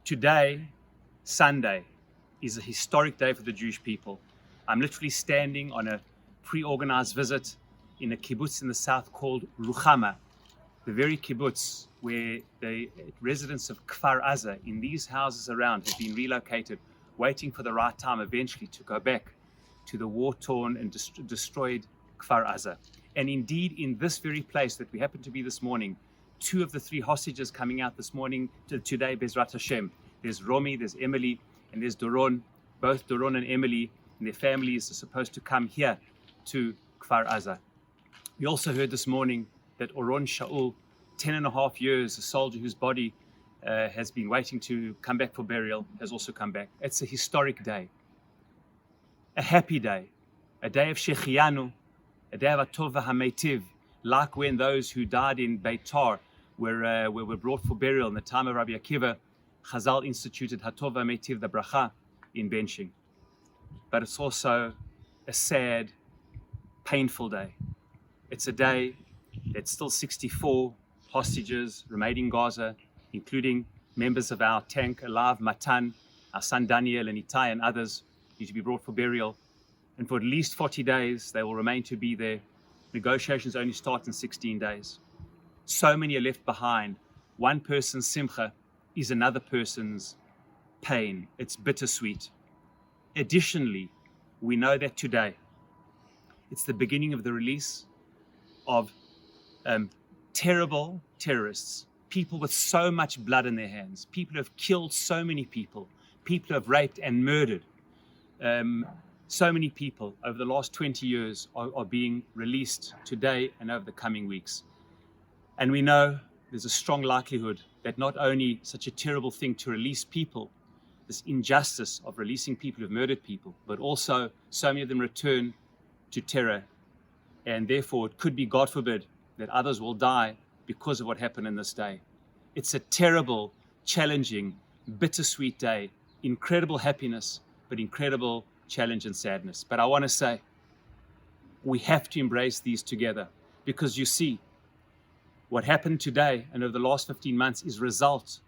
Today, Sunday, is a historic day for the Jewish people. I'm literally standing on a pre-organized visit in a kibbutz in the south called Ruchama, the very kibbutz where the residents of Kfar Aza in these houses around have been relocated, waiting for the right time eventually to go back to the war-torn and destroyed Kfar Aza. And indeed, in this very place that we happen to be this morning, 2 of the 3 hostages coming out this morning, today, Bezrat Hashem. There's Romy, there's Emily, and there's Doron. Both Doron and Emily and their families are supposed to come here to Kfar Aza. We also heard this morning that Oron Shaul, 10.5 years, a soldier whose body has been waiting to come back for burial, has also come back. It's a historic day, a happy day, a day of Shechianu, a day of Atov HaMeitiv, like when those who died in Beitar were brought for burial in the time of Rabbi Akiva. Chazal instituted Hatov HaMeitiv, the bracha, in benching. But it's also a sad, painful day. It's a day that still 64 hostages remain in Gaza, including members of our tank alive, Matan, our son Daniel and Itai and others, need to be brought for burial. And for at least 40 days, they will remain to be there. Negotiations only start in 16 days. So many are left behind. One person's simcha is another person's pain. It's bittersweet. Additionally, we know that today, it's the beginning of the release of terrible terrorists, people with so much blood in their hands, people who have killed so many people, people who have raped and murdered. So many people over the last 20 years are being released today and over the coming weeks. And we know there's a strong likelihood that not only such a terrible thing to release people, this injustice of releasing people who've murdered people, but also so many of them return to terror. And therefore, it could be, God forbid, that others will die because of what happened in this day. It's a terrible, challenging, bittersweet day, incredible happiness, but incredible challenge and sadness. But I want to say, we have to embrace these together, because you see, what happened today and over the last 15 months is a result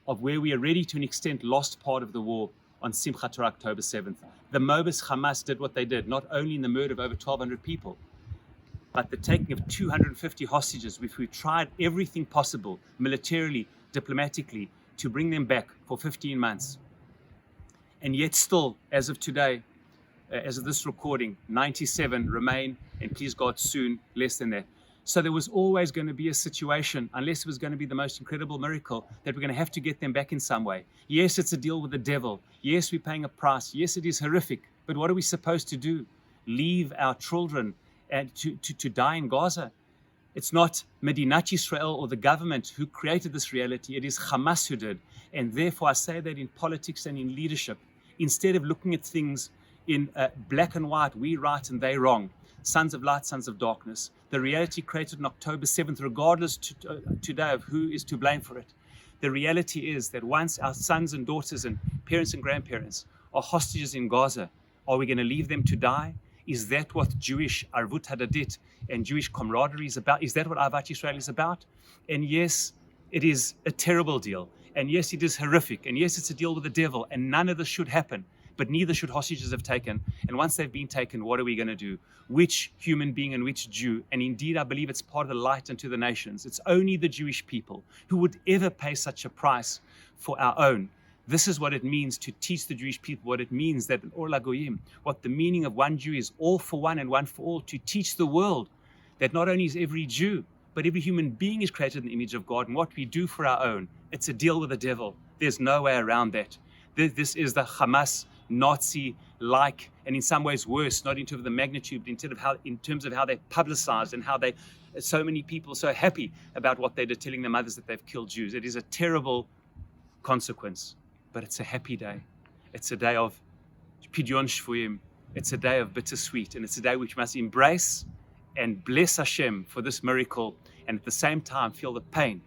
of where we already, to an extent, lost part of the war on Simchat Torah, October 7th. The Mobus Hamas did what they did, not only in the murder of over 1,200 people, but the taking of 250 hostages, which we tried everything possible, militarily, diplomatically, to bring them back for 15 months. And yet still, as of today, as of this recording, 97 remain, and please God, soon less than that. So there was always going to be a situation, unless it was going to be the most incredible miracle, that we're going to have to get them back in some way. Yes, it's a deal with the devil. Yes, we're paying a price. Yes, it is horrific. But what are we supposed to do? Leave our children and to die in Gaza? It's not Medinat Yisrael or the government who created this reality. It is Hamas who did. And therefore, I say that in politics and in leadership, instead of looking at things in black and white, we right and they wrong, sons of light, sons of darkness, the reality created on October 7th, regardless today of who is to blame for it, the reality is that once our sons and daughters and parents and grandparents are hostages in Gaza, are we going to leave them to die? Is that what Jewish Arvut Hadadit and Jewish camaraderie is about? Is that what Ahavat Yisrael is about? And yes, it is a terrible deal. And yes, it is horrific. And yes, it's a deal with the devil. And none of this should happen. But neither should hostages have taken. And once they've been taken, what are we going to do? Which human being and which Jew? And indeed, I believe it's part of the light unto the nations. It's only the Jewish people who would ever pay such a price for our own. This is what it means to teach the Jewish people what it means that Or LaGoyim, what the meaning of one Jew is, all for one and one for all, to teach the world that not only is every Jew, but every human being is created in the image of God, and what we do for our own, it's a deal with the devil. There's no way around that. This is the Hamas Nazi-like, and in some ways worse, not in terms of the magnitude, but in terms of how they publicized and how so many people are so happy about what they did, telling their mothers that they've killed Jews. It is a terrible consequence, but it's a happy day. It's a day of Pidyon Shvuyim. It's a day of bittersweet, and it's a day which we must embrace and bless Hashem for this miracle, and at the same time feel the pain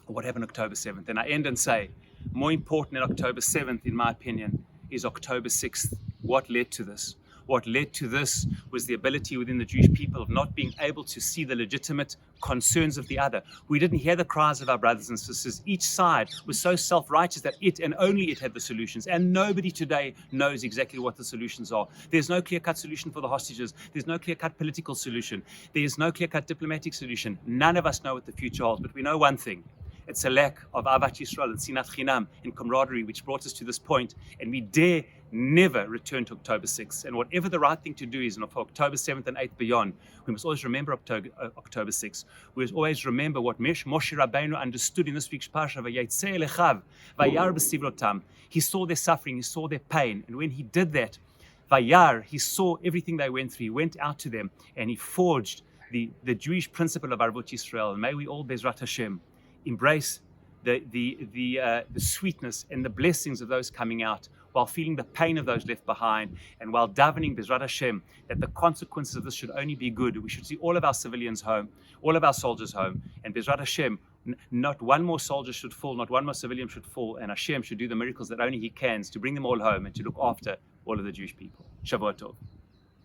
of what happened October 7th. And I end and say, more important than October 7th, in my opinion, is October 6th. What led to this? What led to this was the ability within the Jewish people of not being able to see the legitimate concerns of the other. We didn't hear the cries of our brothers and sisters. Each side was so self-righteous that it and only it had the solutions. And nobody today knows exactly what the solutions are. There's no clear-cut solution for the hostages. There's no clear-cut political solution. There's no clear-cut diplomatic solution. None of us know what the future holds, but we know one thing. It's a lack of Avat Yisrael and Sinat Chinam and camaraderie which brought us to this point, and we dare never return to October 6th. And whatever the right thing to do is, and for October 7th and 8th beyond, we must always remember October 6th. We must always remember what Moshe Rabbeinu understood in this week's Parsha, Vayetzei Elechav, Vayar b'sivlotam. He saw their suffering, he saw their pain, and when he did that, Vayar, he saw everything they went through. He went out to them and he forged the Jewish principle of Arvut Yisrael. And may we all, Bezrat Hashem, embrace the sweetness and the blessings of those coming out while feeling the pain of those left behind, and while davening Bezrat Hashem that the consequences of this should only be good. We should see all of our civilians home, all of our soldiers home, and Bezrat Hashem, not one more soldier should fall, not one more civilian should fall, and Hashem should do the miracles that only He can to bring them all home and to look after all of the Jewish people. Shavua Tov.